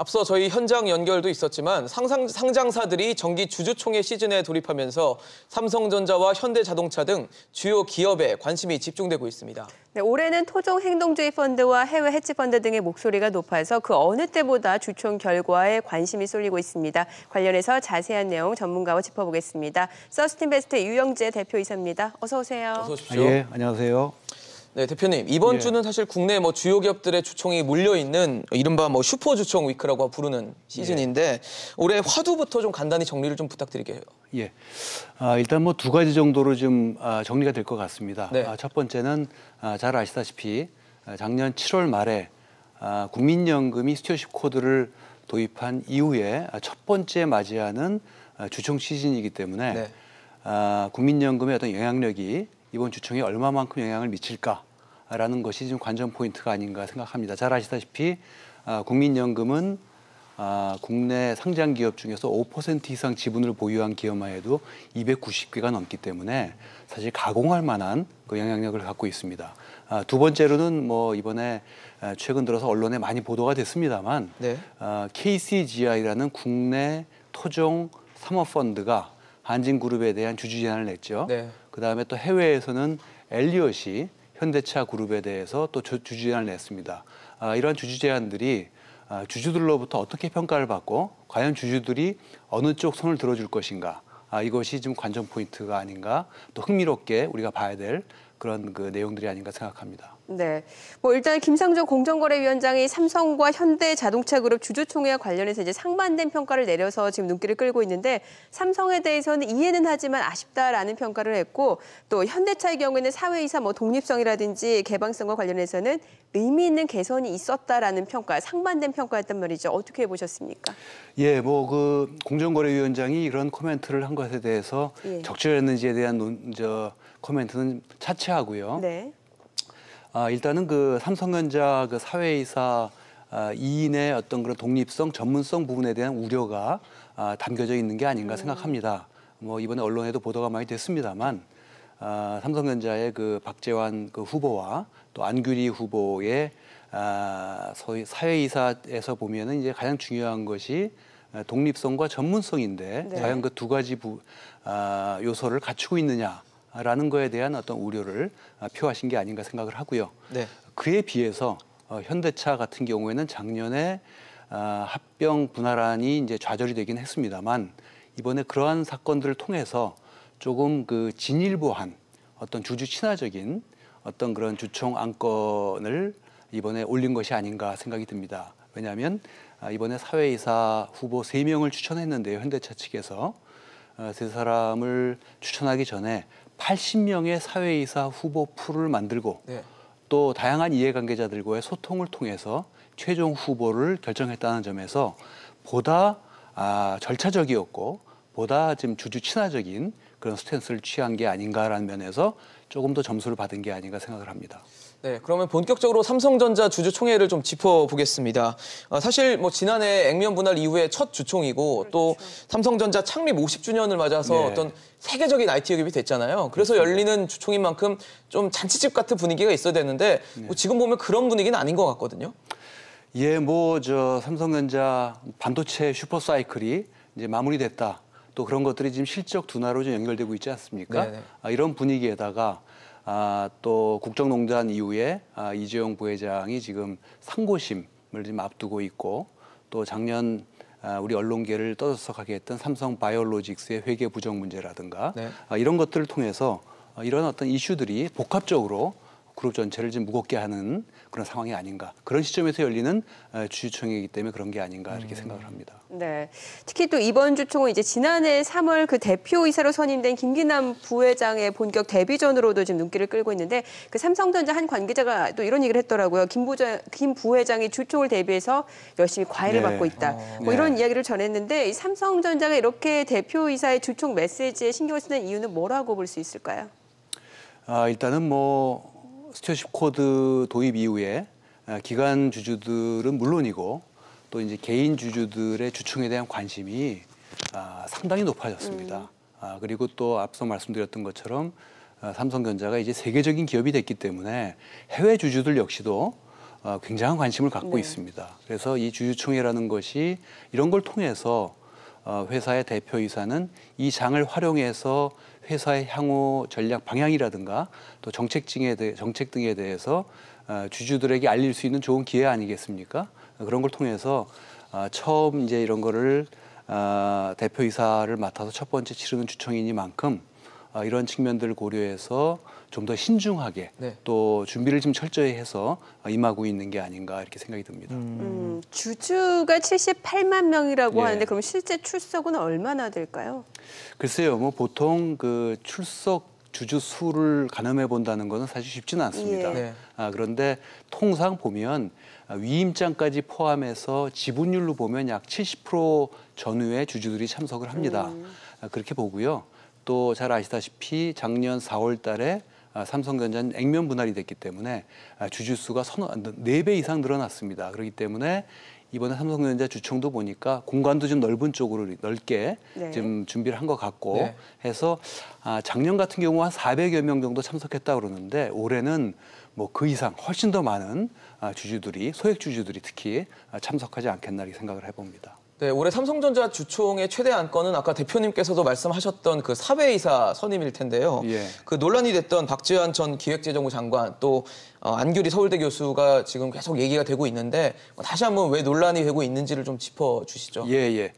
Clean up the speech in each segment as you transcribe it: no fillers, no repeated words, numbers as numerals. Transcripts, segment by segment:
앞서 저희 현장 연결도 있었지만 상장사들이 정기 주주총회 시즌에 돌입하면서 삼성전자와 현대자동차 등 주요 기업에 관심이 집중되고 있습니다. 네, 올해는 토종 행동주의 펀드와 해외 헤지펀드 등의 목소리가 높아서 그 어느 때보다 주총 결과에 관심이 쏠리고 있습니다. 관련해서 자세한 내용 전문가와 짚어보겠습니다. 서스틴베스트 유영재 대표이사입니다. 어서 오세요. 어서 오십시오. 예, 안녕하세요. 네, 대표님. 이번 주는 사실 국내 주요 기업들의 주총이 몰려있는 이른바 슈퍼 주총 위크라고 부르는 시즌인데 올해 화두부터 좀 간단히 정리를 좀 부탁드릴게요. 예. 일단 두 가지 정도로 좀 정리가 될 것 같습니다. 네. 첫 번째는 잘 아시다시피 작년 7월 말에 국민연금이 스튜어십 코드를 도입한 이후에 첫 번째 맞이하는 주총 시즌이기 때문에 네. 국민연금의 어떤 영향력이 이번 주총에 얼마만큼 영향을 미칠까라는 것이 지금 관전 포인트가 아닌가 생각합니다. 잘 아시다시피 국민연금은 국내 상장 기업 중에서 5% 이상 지분을 보유한 기업만 해도 290개가 넘기 때문에 사실 가공할 만한 그 영향력을 갖고 있습니다. 두 번째로는 이번에 최근 들어서 언론에 많이 보도가 됐습니다만 네. KCGI라는 국내 토종 사모펀드가 한진그룹에 대한 주주 제안을 냈죠. 네. 그다음에 또 해외에서는 엘리엇이 현대차 그룹에 대해서 또 주주 제안을 냈습니다. 이러한 주주 제안들이 주주들로부터 어떻게 평가를 받고 과연 주주들이 어느 쪽 손을 들어줄 것인가. 이것이 좀 관전 포인트가 아닌가. 또 흥미롭게 우리가 봐야 될 그런 그 내용들이 아닌가 생각합니다. 네, 일단 김상조 공정거래위원장이 삼성과 현대자동차그룹 주주총회와 관련해서 이제 상반된 평가를 내려서 지금 눈길을 끌고 있는데 삼성에 대해서는 이해는 하지만 아쉽다라는 평가를 했고 또 현대차의 경우에는 사회이사 독립성이라든지 개방성과 관련해서는 의미 있는 개선이 있었다라는 평가, 상반된 평가였단 말이죠. 어떻게 보셨습니까? 예, 그 공정거래위원장이 이런 코멘트를 한 것에 대해서 적절했는지에 대한 코멘트는 차치하고요. 네. 일단은 그 삼성전자 그 사회이사 2인의 어떤 그런 독립성, 전문성 부분에 대한 우려가 담겨져 있는 게 아닌가 생각합니다. 이번에 언론에도 보도가 많이 됐습니다만 삼성전자의 그 박재환 그 후보와 또 안규리 후보의 소위 사회이사에서 보면은 이제 가장 중요한 것이 독립성과 전문성인데 네. 과연 그 두 가지 요소를 갖추고 있느냐라는 거에 대한 어떤 우려를 표하신 게 아닌가 생각을 하고요. 네. 그에 비해서 현대차 같은 경우에는 작년에 합병 분할안이 이제 좌절이 되긴 했습니다만 이번에 그러한 사건들을 통해서 조금 그 진일보한 어떤 주주 친화적인 어떤 그런 주총 안건을 이번에 올린 것이 아닌가 생각이 듭니다. 왜냐하면 이번에 사회이사 후보 3명을 추천했는데요. 현대차 측에서 세 사람을 추천하기 전에 80명의 사회이사 후보 풀을 만들고 네. 또 다양한 이해관계자들과의 소통을 통해서 최종 후보를 결정했다는 점에서 보다 절차적이었고 보다 지금 주주 친화적인 그런 스탠스를 취한 게 아닌가라는 면에서 조금 더 점수를 받은 게 아닌가 생각을 합니다. 네, 그러면 본격적으로 삼성전자 주주총회를 좀 짚어보겠습니다. 사실 지난해 액면 분할 이후에 첫 주총이고 또 삼성전자 창립 50주년을 맞아서 네. 어떤 세계적인 IT 기업이 됐잖아요. 그래서 열리는 주총인 만큼 좀 잔치집 같은 분위기가 있어야 되는데 지금 보면 그런 분위기는 아닌 것 같거든요. 예, 삼성전자 반도체 슈퍼사이클이 이제 마무리됐다. 또 그런 것들이 지금 실적 둔화로 좀 연결되고 있지 않습니까? 이런 분위기에다가 또 국정농단 이후에 이재용 부회장이 지금 상고심을 지금 앞두고 있고 또 작년 우리 언론계를 떠들썩하게 했던 삼성 바이오로직스의 회계 부정 문제라든가 이런 것들을 통해서 이런 어떤 이슈들이 복합적으로 그룹 전체를 좀 무겁게 하는 그런 상황이 아닌가. 그런 시점에서 열리는 주주총회이기 때문에 그런 게 아닌가 이렇게 생각을 합니다. 네, 특히 또 이번 주총은 이제 지난해 3월 그 대표이사로 선임된 김기남 부회장의 본격 데뷔전으로도 지금 눈길을 끌고 있는데 그 삼성전자 한 관계자가 또 이런 얘기를 했더라고요. 김 부회장이 주총을 대비해서 열심히 과외를 받고 있다. 이런 이야기를 전했는데 이 삼성전자가 이렇게 대표이사의 주총 메시지에 신경을 쓰는 이유는 뭐라고 볼 수 있을까요? 일단은 스튜어십 코드 도입 이후에 기관 주주들은 물론이고 또 이제 개인 주주들의 주총에 대한 관심이 상당히 높아졌습니다. 그리고 또 앞서 말씀드렸던 것처럼 삼성전자가 이제 세계적인 기업이 됐기 때문에 해외 주주들 역시도 굉장한 관심을 갖고 있습니다. 그래서 이 주주총회라는 것이 이런 걸 통해서 회사의 대표이사는 이 장을 활용해서 회사의 향후 전략 방향이라든가 또 정책 등에 대해서 주주들에게 알릴 수 있는 좋은 기회 아니겠습니까? 그런 걸 통해서 처음 이제 이런 거를 대표이사를 맡아서 첫 번째 치르는 주총이니만큼 이런 측면들을 고려해서 좀 더 신중하게 네. 또 준비를 좀 철저히 해서 임하고 있는 게 아닌가 이렇게 생각이 듭니다. 주주가 78만 명이라고 예. 하는데 그럼 실제 출석은 얼마나 될까요? 글쎄요, 뭐 보통 그 출석 주주 수를 가늠해 본다는 것은 사실 쉽지는 않습니다. 예. 네. 그런데 통상 보면 위임장까지 포함해서 지분율로 보면 약 70% 전후의 주주들이 참석을 합니다. 그렇게 보고요. 또 잘 아시다시피 작년 4월 달에 삼성전자는 액면 분할이 됐기 때문에 주주 수가 4배 이상 늘어났습니다. 그렇기 때문에 이번에 삼성전자 주총도 보니까 공간도 좀 넓은 쪽으로 넓게 네. 좀 준비를 한 것 같고 네. 해서 작년 같은 경우 한 400여 명 정도 참석했다 그러는데 올해는 뭐 그 이상 훨씬 더 많은 주주들이 소액 주주들이 특히 참석하지 않겠나 이렇게 생각을 해봅니다. 네, 올해 삼성전자 주총의 최대 안건은 아까 대표님께서도 말씀하셨던 그 사회이사 선임일 텐데요. 예. 그 논란이 됐던 박지원 전 기획재정부 장관 또 안규리 서울대 교수가 지금 계속 얘기가 되고 있는데 다시 한번 왜 논란이 되고 있는지를 좀 짚어주시죠. 예.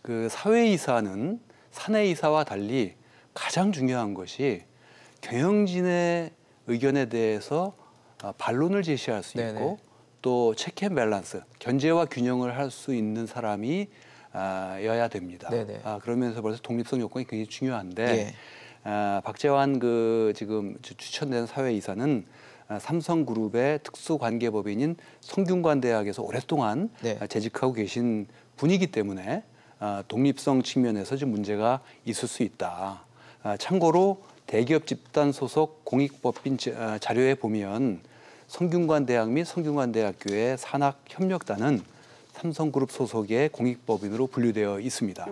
그 사회이사는 사내이사와 달리 가장 중요한 것이 경영진의 의견에 대해서 반론을 제시할 수 있고 네네. 또 체크 앤 밸런스, 견제와 균형을 할 수 있는 사람이 여야 됩니다. 네네. 그러면서 벌써 독립성 요건이 굉장히 중요한데 예. 박재환 그 지금 추천된 사회이사는 삼성그룹의 특수관계법인인 성균관대학에서 오랫동안 네. 재직하고 계신 분이기 때문에 독립성 측면에서 좀 문제가 있을 수 있다. 참고로 대기업 집단 소속 공익법인 자료에 보면 성균관대학 및 성균관대학교의 산학협력단은 삼성그룹 소속의 공익법인으로 분류되어 있습니다.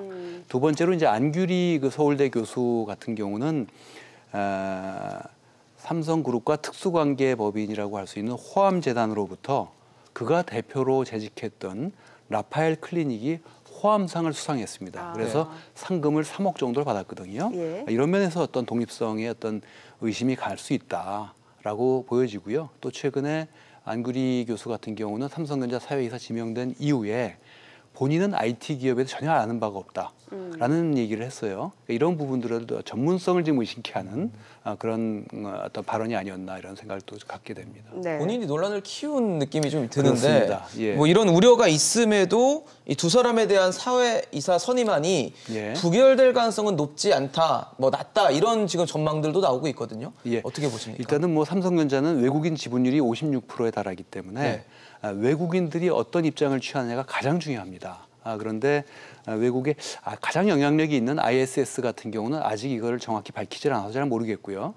두 번째로 이제 안규리 그 서울대 교수 같은 경우는 삼성그룹과 특수관계법인이라고 할 수 있는 호암재단으로부터 그가 대표로 재직했던 라파엘 클리닉이 호암상을 수상했습니다. 그래서 상금을 3억 정도를 받았거든요. 예. 이런 면에서 어떤 독립성의 어떤 의심이 갈 수 있다라고 보여지고요. 또 최근에 안규리 교수 같은 경우는 삼성전자 사회이사 지명된 이후에 본인은 IT 기업에 전혀 아는 바가 없다라는 얘기를 했어요. 이런 부분들을 전문성을 좀 의심케 하는 그런 어떤 발언이 아니었나 이런 생각을 또 갖게 됩니다. 네. 본인이 논란을 키운 느낌이 좀 드는데 그렇습니다. 예. 뭐 이런 우려가 있음에도 이 두 사람에 대한 사회이사 선임안이 예. 부결될 가능성은 높지 않다, 뭐 낮다 이런 지금 전망들도 나오고 있거든요. 예. 어떻게 보십니까? 일단은 뭐 삼성전자는 외국인 지분율이 56%에 달하기 때문에 네. 외국인들이 어떤 입장을 취하느냐가 가장 중요합니다. 그런데 외국에 가장 영향력이 있는 ISS 같은 경우는 아직 이걸 정확히 밝히질 않아서 잘 모르겠고요.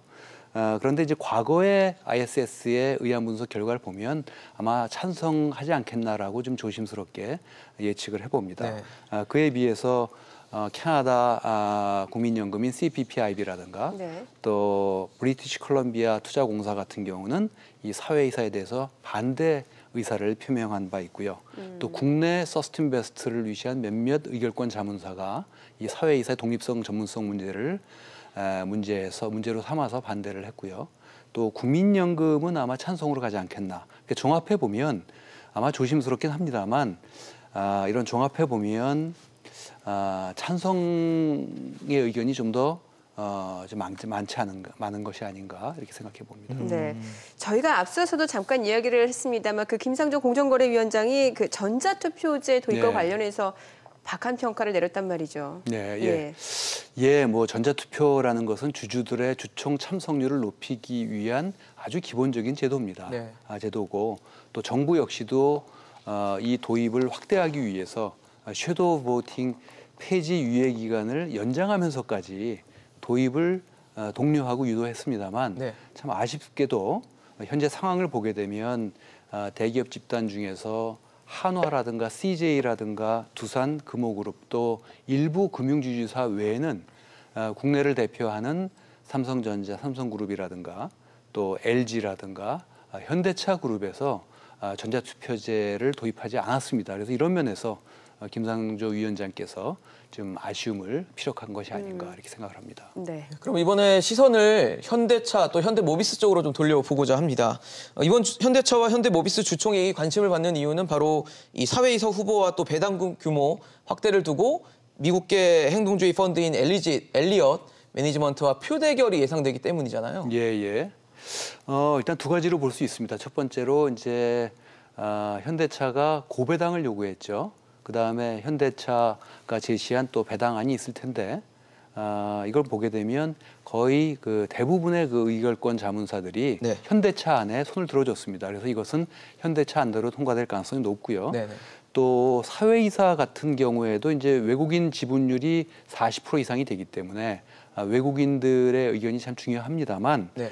그런데 이제 과거의 ISS의 의안 분석 결과를 보면 아마 찬성하지 않겠나라고 좀 조심스럽게 예측을 해봅니다. 네. 그에 비해서 캐나다 국민연금인 CPPIB라든가 네. 또 브리티시 컬럼비아 투자공사 같은 경우는 이 사회이사에 대해서 반대 의사를 표명한 바 있고요. 또 국내 서스틴베스트를 위시한 몇몇 의결권 자문사가 이 사회이사의 독립성 전문성 문제로 삼아서 반대를 했고요. 또 국민연금은 아마 찬성으로 가지 않겠나. 종합해 보면 아마 조심스럽긴 합니다만 이런 종합해 보면 찬성의 의견이 좀 더 좀 많은 것이 아닌가 이렇게 생각해 봅니다. 네, 저희가 앞서서도 잠깐 이야기를 했습니다만 그 김상조 공정거래위원장이 그 전자투표제 도입과 네. 관련해서 박한 평가를 내렸단 말이죠. 네, 뭐 전자투표라는 것은 주주들의 주총 참석률을 높이기 위한 아주 기본적인 제도입니다. 네. 제도고 또 정부 역시도 이 도입을 확대하기 위해서 섀도우 보팅 폐지 유예 기간을 연장하면서까지 도입을 독려하고 유도했습니다만 네. 참 아쉽게도 현재 상황을 보게 되면 대기업 집단 중에서 한화라든가 CJ라든가 두산 금호그룹 또 일부 금융주주사 외에는 국내를 대표하는 삼성전자, 삼성그룹이라든가 또 LG라든가 현대차 그룹에서 전자투표제를 도입하지 않았습니다. 그래서 이런 면에서 김상조 위원장께서 좀 아쉬움을 피력한 것이 아닌가 이렇게 생각을 합니다. 네. 그럼 이번에 시선을 현대차 또 현대모비스 쪽으로 좀 돌려보고자 합니다. 이번 현대차와 현대모비스 주총이 관심을 받는 이유는 바로 이 사회이사 후보와 또 배당 규모 확대를 두고 미국계 행동주의 펀드인 엘리엇 매니지먼트와 표대결이 예상되기 때문이잖아요. 예. 일단 두 가지로 볼 수 있습니다. 첫 번째로 이제 현대차가 고배당을 요구했죠. 그 다음에 현대차가 제시한 또 배당안이 있을 텐데 이걸 보게 되면 거의 그 대부분의 그 의결권 자문사들이 네. 현대차 안에 손을 들어줬습니다. 그래서 이것은 현대차 안대로 통과될 가능성이 높고요. 네네. 또 사회이사 같은 경우에도 이제 외국인 지분율이 40% 이상이 되기 때문에 외국인들의 의견이 참 중요합니다만 네.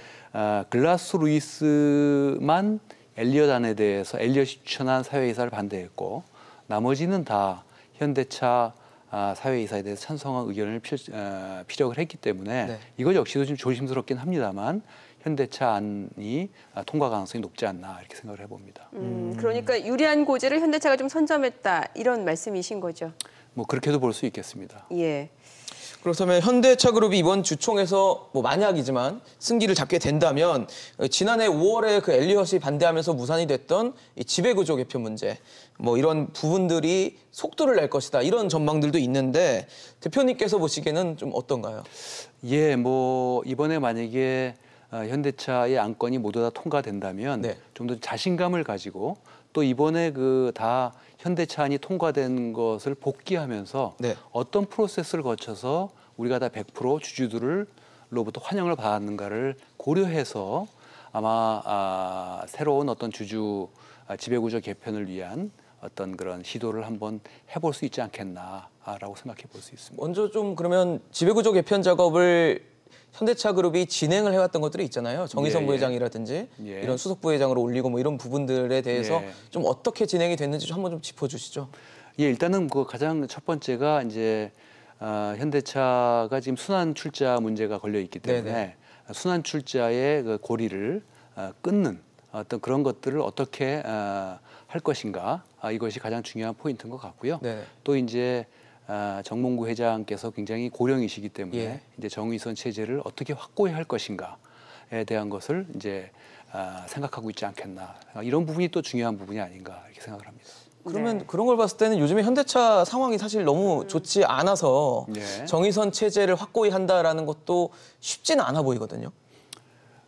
글라스 루이스만 엘리엇 안에 대해서 엘리엇이 추천한 사회이사를 반대했고 나머지는 다 현대차 사회이사에 대해서 찬성한 의견을 피력을 했기 때문에 네. 이것 역시도 좀 조심스럽긴 합니다만 현대차 안이 통과 가능성이 높지 않나 이렇게 생각을 해봅니다. 그러니까 유리한 고지를 현대차가 좀 선점했다 이런 말씀이신 거죠? 뭐 그렇게도 볼 수 있겠습니다. 예. 그렇다면 현대차그룹이 이번 주총에서 뭐 만약이지만 승기를 잡게 된다면 지난해 5월에 그 엘리엇이 반대하면서 무산이 됐던 이 지배구조 개편 문제 뭐 이런 부분들이 속도를 낼 것이다 이런 전망들도 있는데 대표님께서 보시기에는 좀 어떤가요? 예, 뭐 이번에 만약에 현대차의 안건이 모두 다 통과된다면 네. 좀 더 자신감을 가지고 또 이번에 그 다 현대차 안이 통과된 것을 복귀하면서 네. 어떤 프로세스를 거쳐서 우리가 다 100% 주주들로부터 환영을 받았는가를 고려해서 아마 새로운 어떤 주주 지배구조 개편을 위한 어떤 그런 시도를 한번 해볼 수 있지 않겠나라고 생각해 볼 수 있습니다. 먼저 좀 그러면 지배구조 개편 작업을 현대차그룹이 진행을 해왔던 것들이 있잖아요. 정의선 예, 부회장이라든지 예. 이런 수석 부회장으로 올리고 뭐 이런 부분들에 대해서 예. 좀 어떻게 진행이 됐는지 좀 한번 좀 짚어주시죠. 예, 일단은 그 가장 첫 번째가 이제 현대차가 지금 순환 출자 문제가 걸려 있기 때문에 네네. 순환 출자의 그 고리를 끊는 어떤 그런 것들을 어떻게 할 것인가 이것이 가장 중요한 포인트인 것 같고요. 네네. 또 이제 정몽구 회장께서 굉장히 고령이시기 때문에 예. 이제 정의선 체제를 어떻게 확고히 할 것인가에 대한 것을 이제 생각하고 있지 않겠나 이런 부분이 또 중요한 부분이 아닌가 이렇게 생각을 합니다. 그러면 네. 그런 걸 봤을 때는 요즘에 현대차 상황이 사실 너무 좋지 않아서 네. 정의선 체제를 확고히 한다라는 것도 쉽지는 않아 보이거든요.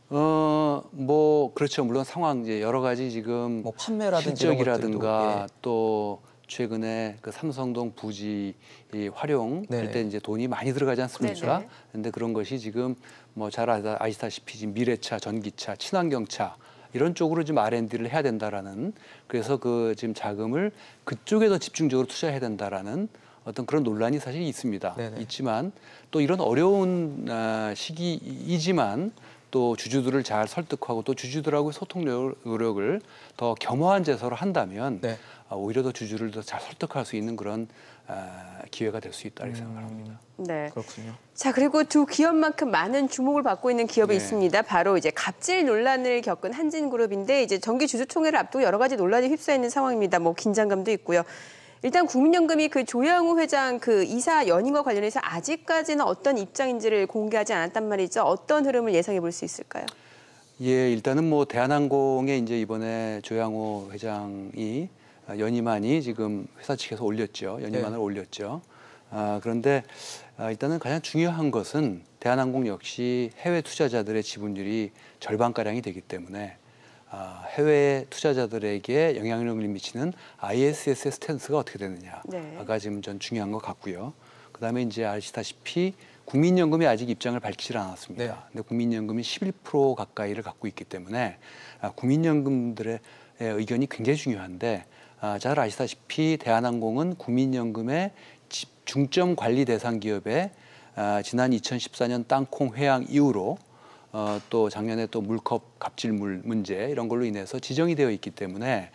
뭐 그렇죠. 물론 상황 이제 여러 가지 지금 뭐 판매라든지 이런 실적이라든가 것들도, 예. 또 최근에 그 삼성동 부지 활용할 네네. 때 이제 돈이 많이 들어가지 않습니까? 네네. 근데 그런 것이 지금 뭐 잘 아시다시피 지금 미래차, 전기차, 친환경차 이런 쪽으로 좀 R&D를 해야 된다라는 그래서 그 지금 자금을 그쪽에 더 집중적으로 투자해야 된다라는 어떤 그런 논란이 사실 있습니다. 네네. 있지만 또 이런 어려운 시기이지만 또 주주들을 잘 설득하고 또 주주들하고 소통 노력을 더 겸허한 제서로 한다면 네. 오히려 더 주주를 더 잘 설득할 수 있는 그런 기회가 될 수 있다 이렇게 생각을 합니다. 네. 그렇군요. 자, 그리고 두 기업만큼 많은 주목을 받고 있는 기업이 네. 있습니다. 바로 이제 갑질 논란을 겪은 한진그룹인데 이제 정기 주주총회를 앞두고 여러 가지 논란이 휩싸여 있는 상황입니다. 뭐 긴장감도 있고요. 일단 국민연금이 그 조양호 회장 그 이사 연임과 관련해서 아직까지는 어떤 입장인지를 공개하지 않았단 말이죠. 어떤 흐름을 예상해 볼 수 있을까요? 예, 일단은 뭐 대한항공에 이제 이번에 조양호 회장이 연임안이 지금 회사 측에서 올렸죠. 연임안을 네. 올렸죠. 그런데 일단은 가장 중요한 것은 대한항공 역시 해외 투자자들의 지분율이 절반가량이 되기 때문에 해외 투자자들에게 영향력을 미치는 ISS의 스탠스가 어떻게 되느냐가 네. 지금 전 중요한 것 같고요. 그다음에 이제 아시다시피 국민연금이 아직 입장을 밝히질 않았습니다. 네. 근데 국민연금이 11% 가까이를 갖고 있기 때문에 국민연금들의 의견이 굉장히 중요한데 잘 아시다시피 대한항공은 국민연금의 중점 관리 대상 기업에 지난 2014년 땅콩 회항 이후로 또 작년에 또 물컵 갑질물 문제 이런 걸로 인해서 지정이 되어 있기 때문에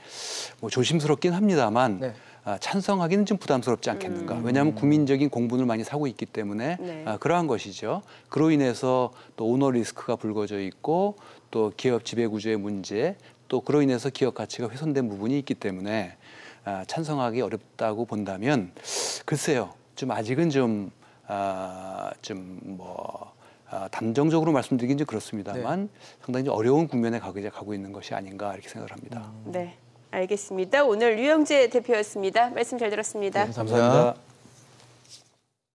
뭐 조심스럽긴 합니다만 네. 찬성하기는 좀 부담스럽지 않겠는가. 왜냐하면 국민적인 공분을 많이 사고 있기 때문에 네. 그러한 것이죠. 그로 인해서 또 오너 리스크가 불거져 있고 또 기업 지배 구조의 문제 또 그로 인해서 기업 가치가 훼손된 부분이 있기 때문에 찬성하기 어렵다고 본다면 글쎄요, 좀 아직은 단정적으로 말씀드리긴 좀 그렇습니다만 상당히 좀 어려운 국면에 가고 있는 것이 아닌가 이렇게 생각을 합니다. 네, 알겠습니다. 오늘 류영재 대표였습니다. 말씀 잘 들었습니다. 감사합니다.